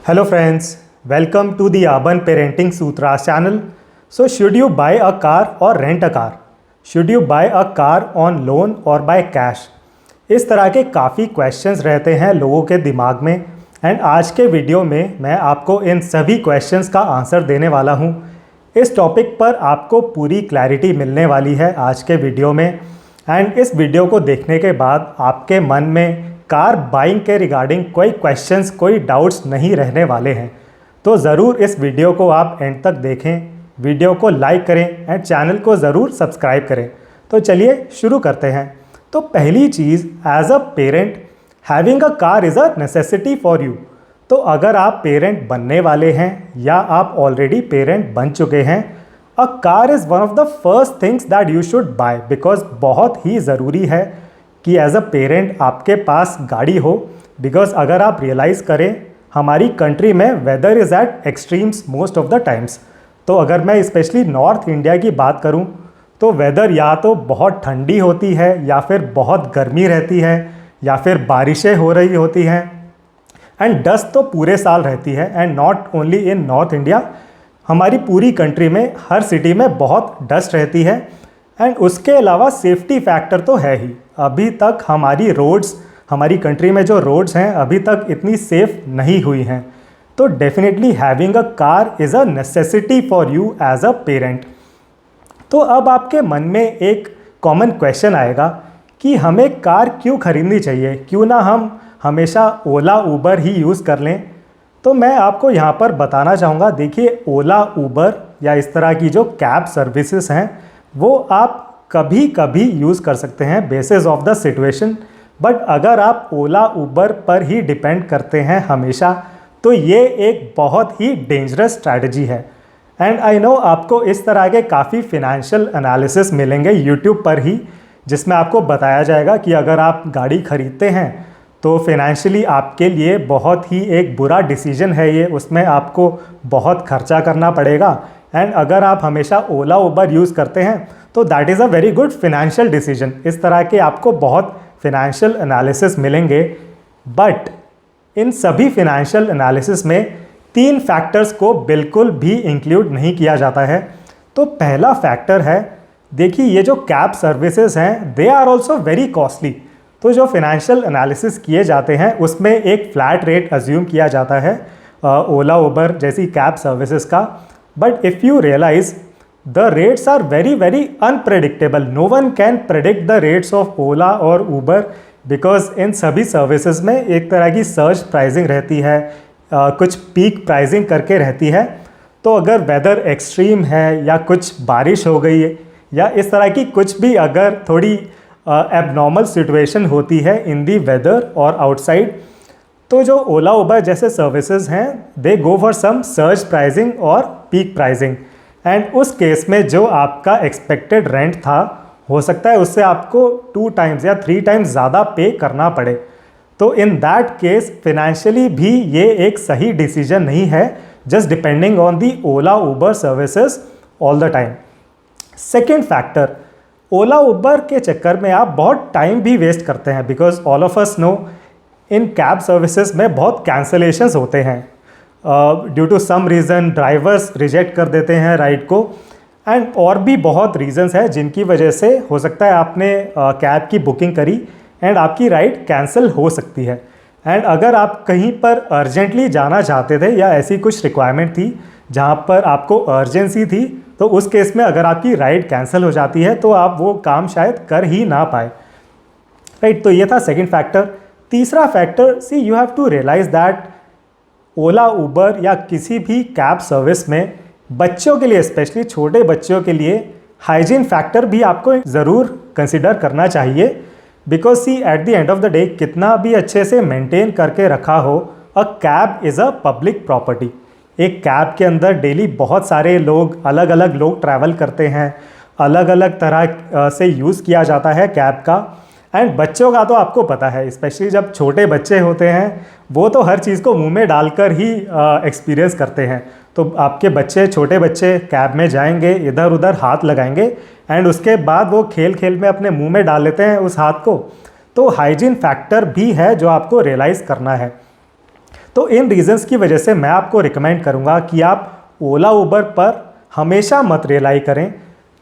Hello friends, welcome to the Urban Parenting Sutras channel. So should you buy a car or rent a car? Should you buy a car on loan or by cash? इस तरह के काफ़ी questions रहते हैं लोगों के दिमाग में एंड आज के वीडियो में मैं आपको इन सभी क्वेश्चंस का आंसर देने वाला हूँ। इस टॉपिक पर आपको पूरी क्लैरिटी मिलने वाली है आज के वीडियो में एंड इस वीडियो को देखने के बाद आपके मन में कार बाइंग के रिगार्डिंग कोई क्वेश्चंस कोई डाउट्स नहीं रहने वाले हैं। तो ज़रूर इस वीडियो को आप एंड तक देखें, वीडियो को लाइक करें एंड चैनल को ज़रूर सब्सक्राइब करें। तो चलिए शुरू करते हैं। तो पहली चीज़, as a parent having a car is a necessity for you. तो अगर आप पेरेंट बनने वाले हैं या आप ऑलरेडी पेरेंट बन चुके हैं, अ car is one of the first things that you should buy, because बहुत ही ज़रूरी है कि एज अ पेरेंट आपके पास गाड़ी हो। बिकॉज अगर आप रियलाइज़ करें, हमारी कंट्री में weather is at extremes most of the times. तो अगर मैं स्पेशली नॉर्थ इंडिया की बात करूं तो वेदर या तो बहुत ठंडी होती है या फिर बहुत गर्मी रहती है या फिर बारिशें हो रही होती हैं एंड डस्ट तो पूरे साल रहती है। And not only in north India, हमारी पूरी कंट्री में हर सिटी में बहुत डस्ट रहती है। एंड उसके अलावा सेफ्टी फैक्टर तो है ही। अभी तक हमारी रोड्स, हमारी कंट्री में जो रोड्स हैं अभी तक इतनी सेफ नहीं हुई हैं। तो definitely having a car is a necessity for you as a parent. तो अब आपके मन में एक कॉमन क्वेश्चन आएगा कि हमें कार क्यों खरीदनी चाहिए, क्यों ना हम हमेशा ओला उबर ही यूज़ कर लें। तो मैं आपको यहाँ पर बताना चाहूँगा, देखिए ओला उबर या इस तरह की जो कैब सर्विसेज हैं वो आप कभी कभी यूज़ कर सकते हैं basis of the situation. But अगर आप ओला उबर पर ही डिपेंड करते हैं हमेशा, तो ये एक बहुत ही डेंजरस स्ट्रैटेजी है। एंड आई नो आपको इस तरह के काफ़ी फिनेंशियल एनालिसिस मिलेंगे यूट्यूब पर ही, जिसमें आपको बताया जाएगा कि अगर आप गाड़ी खरीदते हैं तो फिनेंशियली आपके लिए बहुत ही एक बुरा डिसीजन है ये, उसमें आपको बहुत खर्चा करना पड़ेगा। एंड अगर आप हमेशा ओला उबर यूज़ करते हैं तो that is a very good financial decision. इस तरह के आपको बहुत फिनेंशियल एनालिसिस मिलेंगे। बट इन सभी फिनेंशियल एनालिसिस में 3 फैक्टर्स को बिल्कुल भी इंक्लूड नहीं किया जाता है। तो पहला फैक्टर है, देखिए ये जो कैब सर्विसेज हैं they are also very costly. तो जो फिनेंशियल एनालिसिस किए जाते हैं उसमें एक फ्लैट रेट अज्यूम किया जाता है ओला उबर जैसी कैब सर्विसेज का। But if you realise the rates are very very unpredictable. No one can predict the rates of Ola और उबर, बिकॉज इन सभी सर्विसेज में एक तरह की सर्च प्राइसिंग रहती है, कुछ पीक प्राइसिंग करके रहती है। तो अगर वेदर एक्सट्रीम है या कुछ बारिश हो गई है या इस तरह की कुछ भी अगर थोड़ी एबनॉर्मल सिचुएशन होती है इन दी वेदर और आउटसाइड, तो जो ओला उबर जैसे सर्विसेज हैं they go for some surge pricing और पीक प्राइसिंग। एंड उस केस में जो आपका एक्सपेक्टेड रेंट था हो सकता है उससे आपको 2 टाइम्स या 3 टाइम्स ज़्यादा पे करना पड़े। तो इन दैट केस फिनेंशियली भी ये एक सही डिसीजन नहीं है, just depending on the Ola Uber services all the time. Second factor, Ola Uber के चक्कर में आप बहुत टाइम भी वेस्ट करते हैं, because all of us know in cab services में बहुत कैंसलेशंस होते हैं due to some reason. Drivers reject कर देते हैं राइड को एंड और भी बहुत रीजंस हैं जिनकी वजह से हो सकता है आपने कैब की बुकिंग करी एंड आपकी राइड कैंसिल हो सकती है। एंड अगर आप कहीं पर अर्जेंटली जाना चाहते थे या ऐसी कुछ रिक्वायरमेंट थी जहाँ पर आपको अर्जेंसी थी, तो उस केस में अगर आपकी राइड कैंसिल हो जाती है तो आप वो काम शायद कर ही ना पाए, राइट। तो ये था सेकेंड फैक्टर। तीसरा factor, see you have to realise that Ola Uber या किसी भी कैब सर्विस में बच्चों के लिए, स्पेशली छोटे बच्चों के लिए, हाइजीन फैक्टर भी आपको ज़रूर कंसिडर करना चाहिए। Because see at the end of the day कितना भी अच्छे से मेंटेन करके रखा हो, a cab is a public property. एक कैब के अंदर डेली बहुत सारे लोग, अलग अलग लोग ट्रैवल करते हैं, अलग अलग तरह से यूज़ किया जाता है कैब का। एंड बच्चों का तो आपको पता है, स्पेशली जब छोटे बच्चे होते हैं वो तो हर चीज़ को मुंह में डालकर ही एक्सपीरियंस करते हैं। तो आपके बच्चे, छोटे बच्चे कैब में जाएंगे, इधर उधर हाथ लगाएंगे एंड उसके बाद वो खेल खेल में अपने मुंह में डाल लेते हैं उस हाथ को। तो हाइजीन फैक्टर भी है जो आपको रियलाइज़ करना है। तो इन रीज़न्स की वजह से मैं आपको रिकमेंड करूँगा कि आप ओला उबर पर हमेशा मत रिलाई करें।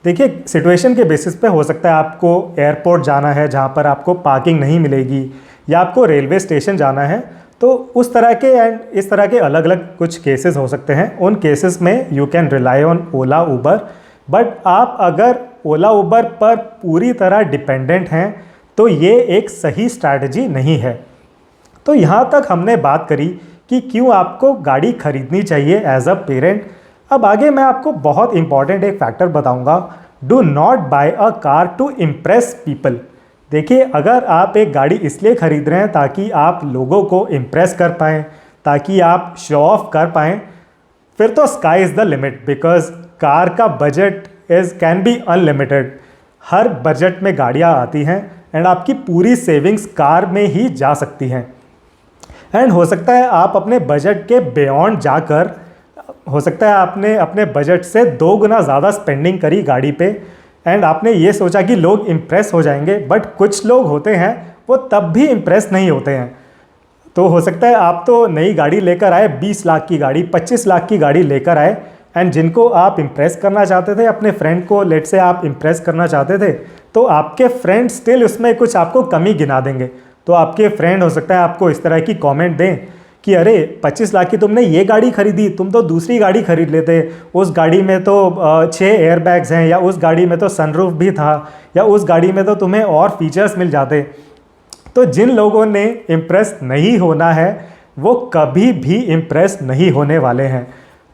देखिए, सिचुएशन के बेसिस पे हो सकता है आपको एयरपोर्ट जाना है जहाँ पर आपको पार्किंग नहीं मिलेगी, या आपको रेलवे स्टेशन जाना है, तो उस तरह के एंड इस तरह के अलग अलग कुछ केसेस हो सकते हैं। उन केसेस में you can rely on Ola Uber. But आप अगर ओला उबर पर पूरी तरह डिपेंडेंट हैं तो ये एक सही स्ट्रैटेजी नहीं है। तो यहाँ तक हमने बात करी कि क्यों आपको गाड़ी खरीदनी चाहिए एज अ पेरेंट। अब आगे मैं आपको बहुत इंपॉर्टेंट एक फैक्टर बताऊँगा, do not buy a car to impress people. देखिए, अगर आप एक गाड़ी इसलिए ख़रीद रहे हैं ताकि आप लोगों को इम्प्रेस कर पाएँ, ताकि आप शो ऑफ कर पाएँ, फिर तो sky is the limit, because car का बजट कैन बी अनलिमिटेड। हर बजट में गाड़ियाँ आती हैं एंड आपकी पूरी सेविंग्स कार में ही जा सकती हैं। एंड हो सकता है आप अपने बजट के बियॉन्ड जाकर, हो सकता है आपने अपने बजट से 2 गुना ज़्यादा स्पेंडिंग करी गाड़ी पे, एंड आपने ये सोचा कि लोग इम्प्रेस हो जाएंगे, बट कुछ लोग होते हैं वो तब भी इम्प्रेस नहीं होते हैं। तो हो सकता है आप तो नई गाड़ी लेकर आए, 20 लाख की गाड़ी, 25 लाख की गाड़ी लेकर आए, एंड जिनको आप इम्प्रेस करना चाहते थे, अपने फ्रेंड को लेट से आप इम्प्रेस करना चाहते थे, तो आपके फ्रेंड स्टिल उसमें कुछ आपको कमी गिना देंगे। तो आपके फ्रेंड हो सकता है आपको इस तरह की कमेंट दें कि अरे 25 लाख की तुमने ये गाड़ी खरीदी, तुम तो दूसरी गाड़ी खरीद लेते, उस गाड़ी में तो 6 एयरबैग्स हैं, या उस गाड़ी में तो सनरूफ भी था, या उस गाड़ी में तो तुम्हें और फीचर्स मिल जाते। तो जिन लोगों ने इम्प्रेस नहीं होना है वो कभी भी इम्प्रेस नहीं होने वाले हैं।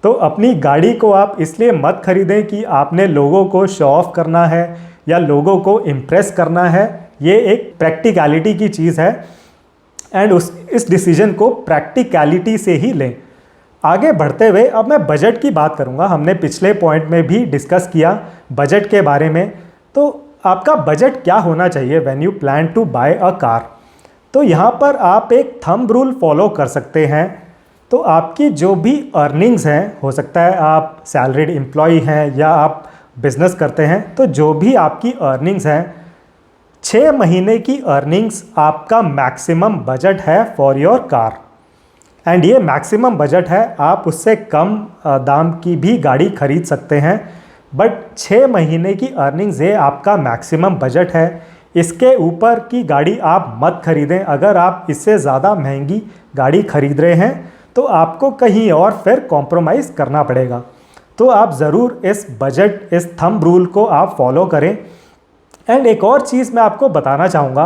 तो अपनी गाड़ी को आप इसलिए मत खरीदें कि आपने लोगों को शो ऑफ करना है या लोगों को इम्प्रेस करना है। ये एक प्रैक्टिकलिटी की चीज़ है, एंड इस डिसीजन को प्रैक्टिकलिटी से ही लें। आगे बढ़ते हुए अब मैं बजट की बात करूँगा। हमने पिछले पॉइंट में भी डिस्कस किया बजट के बारे में। तो आपका बजट क्या होना चाहिए when you plan to buy a car. तो यहाँ पर आप एक थंब रूल फॉलो कर सकते हैं। तो आपकी जो भी अर्निंग्स हैं, हो सकता है आप सैलरीड एम्प्लॉय हैं या आप बिजनेस करते हैं, तो जो भी आपकी अर्निंग्स हैं, 6 महीने की अर्निंग्स आपका मैक्सिमम बजट है फॉर योर कार। एंड ये मैक्सिमम बजट है, आप उससे कम दाम की भी गाड़ी खरीद सकते हैं, बट 6 महीने की अर्निंग्स ये आपका मैक्सिमम बजट है। इसके ऊपर की गाड़ी आप मत खरीदें। अगर आप इससे ज़्यादा महंगी गाड़ी खरीद रहे हैं तो आपको कहीं और फिर कॉम्प्रोमाइज़ करना पड़ेगा। तो आप ज़रूर इस बजट, इस थंब रूल को आप फॉलो करें। एंड एक और चीज़ मैं आपको बताना चाहूँगा,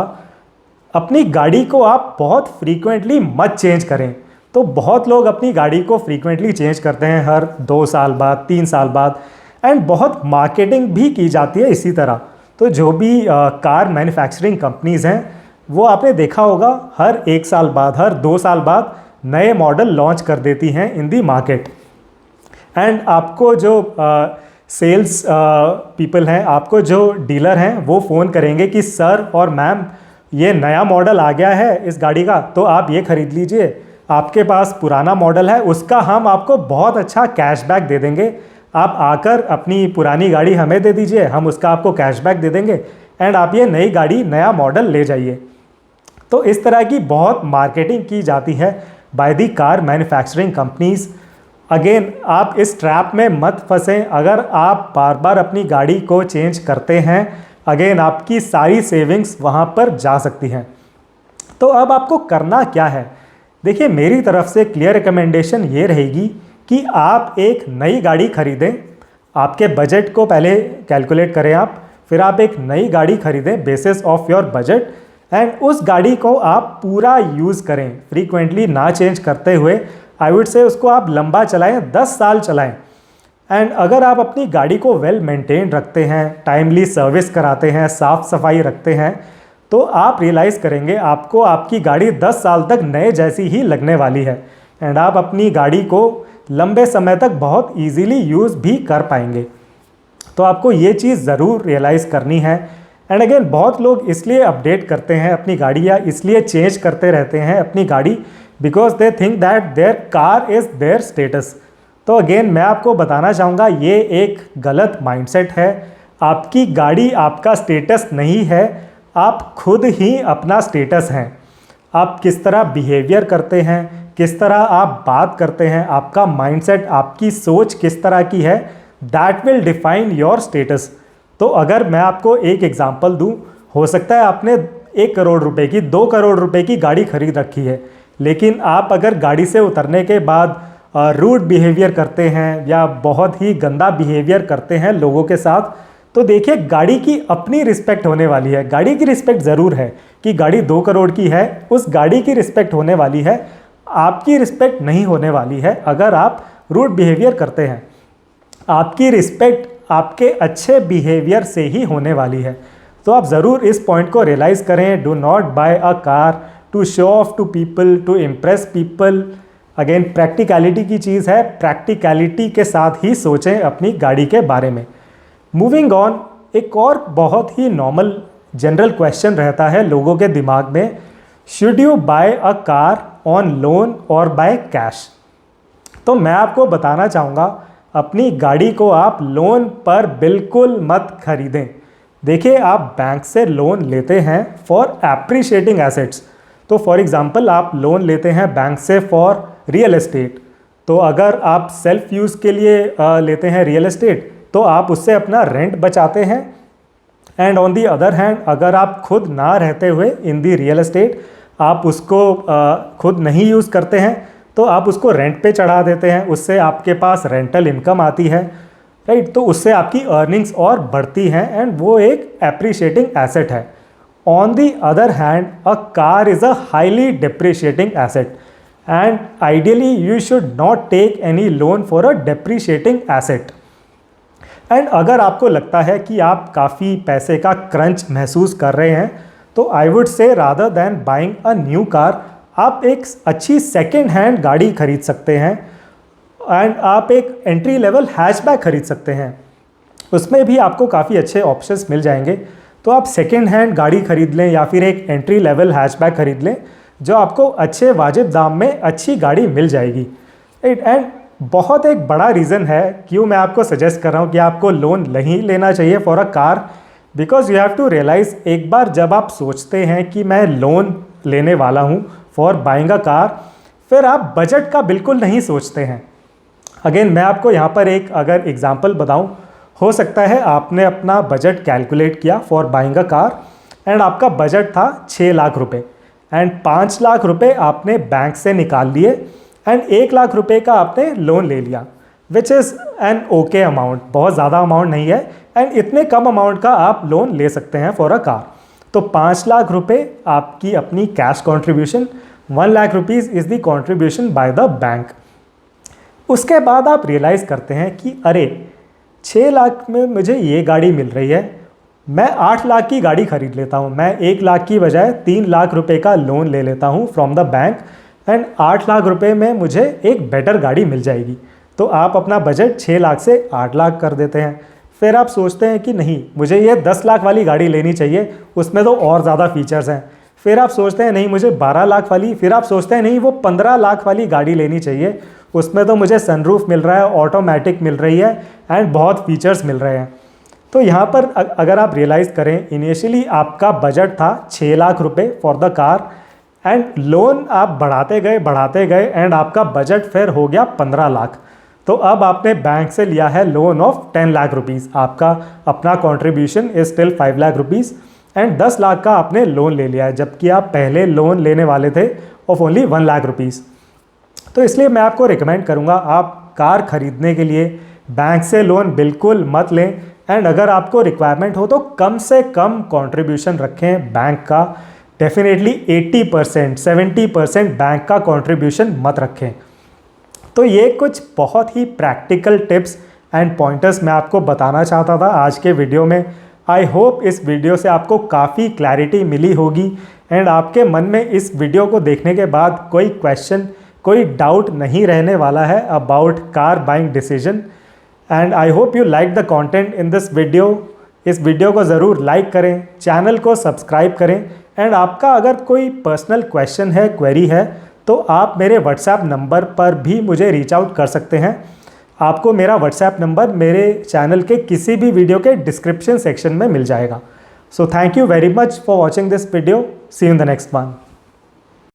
अपनी गाड़ी को आप बहुत फ्रीक्वेंटली मत चेंज करें। तो बहुत लोग अपनी गाड़ी को फ्रीक्वेंटली चेंज करते हैं, हर 2 साल बाद, 3 साल बाद, एंड बहुत मार्केटिंग भी की जाती है इसी तरह। तो जो भी कार मैन्युफैक्चरिंग कंपनीज़ हैं, वो आपने देखा होगा हर 1 साल बाद, हर 2 साल बाद नए मॉडल लॉन्च कर देती हैं इन दी मार्केट। एंड आपको जो सेल्स पीपल हैं, आपको जो डीलर हैं, वो फ़ोन करेंगे कि सर और मैम ये नया मॉडल आ गया है इस गाड़ी का, तो आप ये ख़रीद लीजिए। आपके पास पुराना मॉडल है, उसका हम आपको बहुत अच्छा कैशबैक दे देंगे, आप आकर अपनी पुरानी गाड़ी हमें दे दीजिए, हम उसका आपको कैशबैक दे देंगे, एंड आप ये नई गाड़ी, नया मॉडल ले जाइए। तो इस तरह की बहुत मार्केटिंग की जाती है by the car manufacturing companies. Again, आप इस ट्रैप में मत फंसें। अगर आप बार बार अपनी गाड़ी को चेंज करते हैं, अगेन आपकी सारी सेविंग्स वहाँ पर जा सकती हैं। तो अब आपको करना क्या है? देखिए, मेरी तरफ से क्लियर रिकमेंडेशन ये रहेगी कि आप एक नई गाड़ी खरीदें। आपके बजट को पहले कैलकुलेट करें आप, फिर आप एक नई गाड़ी खरीदें basis of your budget, and उस गाड़ी को आप पूरा यूज़ करें, फ्रीक्वेंटली ना चेंज करते हुए। आई वुड से उसको आप लंबा चलाएं, 10 साल चलाएं। एंड अगर आप अपनी गाड़ी को वेल मेंटेन रखते हैं, टाइमली सर्विस कराते हैं, साफ़ सफाई रखते हैं, तो आप रियलाइज़ करेंगे आपको आपकी गाड़ी 10 साल तक नए जैसी ही लगने वाली है, एंड आप अपनी गाड़ी को लंबे समय तक बहुत ईजीली यूज़ भी कर पाएंगे। तो आपको ये चीज़ ज़रूर रियलाइज़ करनी है। एंड अगेन, बहुत लोग इसलिए अपडेट करते हैं अपनी गाड़ी या इसलिए चेंज करते रहते हैं अपनी गाड़ी, because they think that their car is their status. तो अगेन, मैं आपको बताना चाहूँगा, ये एक गलत माइंडसेट है। आपकी गाड़ी आपका स्टेटस नहीं है, आप खुद ही अपना स्टेटस हैं। आप किस तरह बिहेवियर करते हैं, किस तरह आप बात करते हैं, आपका माइंडसेट, आपकी सोच किस तरह की है, that will define your status. तो अगर मैं आपको एक एग्जांपल दूं, हो सकता है आपने 1 करोड़ रुपए की, 2 करोड़ रुपए की गाड़ी खरीद रखी है, लेकिन आप अगर गाड़ी से उतरने के बाद रूड बिहेवियर करते हैं या बहुत ही गंदा बिहेवियर करते हैं लोगों के साथ, तो देखिए गाड़ी की अपनी रिस्पेक्ट होने वाली है। गाड़ी की रिस्पेक्ट ज़रूर है कि गाड़ी 2 करोड़ की है, उस गाड़ी की रिस्पेक्ट होने वाली है, आपकी रिस्पेक्ट नहीं होने वाली है अगर आप रूड बिहेवियर करते हैं। आपकी रिस्पेक्ट आपके अच्छे बिहेवियर से ही होने वाली है। तो आप ज़रूर इस पॉइंट को रियलाइज़ करें। Do not buy a car to show off to people, to impress people. Again practicality की चीज़ है, प्रैक्टिकलिटी के साथ ही सोचें अपनी गाड़ी के बारे में। मूविंग ऑन, एक और बहुत ही नॉर्मल जनरल क्वेश्चन रहता है लोगों के दिमाग में, should you buy a car on loan और बाय कैश। तो मैं आपको बताना चाहूँगा, अपनी गाड़ी को आप लोन पर बिल्कुल मत खरीदें। देखिए, आप बैंक से लोन लेते हैं फॉर एप्रिशिएटिंग एसेट्स। तो फॉर एग्जांपल आप लोन लेते हैं बैंक से फॉर रियल एस्टेट। तो अगर आप सेल्फ यूज़ के लिए लेते हैं रियल एस्टेट, तो आप उससे अपना रेंट बचाते हैं। And on the other hand, अगर आप खुद ना रहते हुए इन दी रियल एस्टेट, आप उसको खुद नहीं यूज़ करते हैं, तो आप उसको रेंट पे चढ़ा देते हैं, उससे आपके पास रेंटल इनकम आती है, राइट। तो उससे आपकी अर्निंग्स और बढ़ती हैं एंड वो एक एप्रिशिएटिंग एसेट है। On the other hand, a car is a highly depreciating asset and ideally you should not take any loan for a depreciating asset. And अगर आपको लगता है कि आप काफ़ी पैसे का क्रंच महसूस कर रहे हैं, तो I would say rather than buying a new car, आप एक अच्छी सेकेंड हैंड गाड़ी खरीद सकते हैं एंड आप एक एंट्री लेवल हैचबैक खरीद सकते हैं। उसमें भी आपको काफ़ी अच्छे ऑप्शंस मिल जाएंगे। तो आप सेकेंड हैंड गाड़ी खरीद लें या फिर एक एंट्री लेवल हैचबैक खरीद लें, जो आपको अच्छे वाजिब दाम में अच्छी गाड़ी मिल जाएगी, राइट। एंड बहुत एक बड़ा रीज़न है क्यों मैं आपको सजेस्ट कर रहा हूँ कि आपको लोन नहीं लेना चाहिए for a car, because you have to realise, एक बार जब आप सोचते हैं कि मैं लोन लेने वाला हूँ फॉर बाइंग अ कार, फिर आप बजट का बिल्कुल नहीं सोचते हैं। अगेन मैं आपको यहाँ पर एक अगर एग्जांपल बताऊँ, हो सकता है आपने अपना बजट कैलकुलेट किया for buying a car and आपका बजट था 6 लाख रुपए एंड 5 लाख रुपए आपने बैंक से निकाल लिए एंड 1 लाख रुपए का आपने लोन ले लिया, which is an okay amount, बहुत ज़्यादा अमाउंट नहीं है एंड इतने कम अमाउंट का आप लोन ले सकते हैं फॉर अ कार। तो 5 लाख रुपए आपकी अपनी cash contribution, 1 lakh rupees is the contribution by the bank. उसके बाद आप रियलाइज़ करते हैं कि अरे 6 लाख में मुझे ये गाड़ी मिल रही है, मैं 8 लाख की गाड़ी खरीद लेता हूँ, मैं 1 लाख की बजाय 3 लाख रुपए का लोन ले लेता हूँ from the bank and 8 lakh रुपए में मुझे एक बेटर गाड़ी मिल जाएगी। तो आप अपना बजट 6 लाख से 8 लाख कर देते हैं। फिर आप सोचते हैं कि नहीं, मुझे ये 10 लाख वाली गाड़ी लेनी चाहिए, उसमें तो और ज़्यादा फीचर्स हैं। फिर आप सोचते हैं नहीं, मुझे 12 लाख वाली, फिर आप सोचते हैं नहीं, वो 15 लाख वाली गाड़ी लेनी चाहिए, उसमें तो मुझे सनरूफ मिल रहा है, ऑटोमेटिक मिल रही है एंड बहुत फीचर्स मिल रहे हैं। तो यहाँ पर अगर आप रियलाइज़ करें, इनिशियली आपका बजट था 6 लाख रुपए for the car and loan आप बढ़ाते गए एंड आपका बजट फिर हो गया 15 लाख। तो अब आपने बैंक से लिया है लोन ऑफ 10 लाख रुपीज़, आपका अपना contribution is still 5 lakh rupees and 10 lakh का आपने लोन ले लिया है, जबकि आप पहले लोन लेने वाले थे ऑफ ओनली 1 लाख रुपीज़। तो इसलिए मैं आपको रिकमेंड करूँगा, आप कार खरीदने के लिए बैंक से लोन बिल्कुल मत लें एंड अगर आपको रिक्वायरमेंट हो तो कम से कम कंट्रीब्यूशन रखें बैंक का। डेफिनेटली 80%, 70% बैंक का कंट्रीब्यूशन मत रखें। तो ये कुछ बहुत ही प्रैक्टिकल टिप्स एंड पॉइंटर्स मैं आपको बताना चाहता था आज के वीडियो में। आई होप इस वीडियो से आपको काफ़ी क्लैरिटी मिली होगी एंड आपके मन में इस वीडियो को देखने के बाद कोई क्वेश्चन, कोई डाउट नहीं रहने वाला है about car buying decision. And I hope you like the content in this video. इस वीडियो को ज़रूर लाइक करें, चैनल को सब्सक्राइब करें एंड आपका अगर कोई पर्सनल क्वेश्चन है, क्वेरी है, तो आप मेरे व्हाट्सएप नंबर पर भी मुझे रीच आउट कर सकते हैं। आपको मेरा व्हाट्सएप नंबर मेरे चैनल के किसी भी वीडियो के डिस्क्रिप्शन सेक्शन में मिल जाएगा। So thank you very much for watching this video. See you in the next one.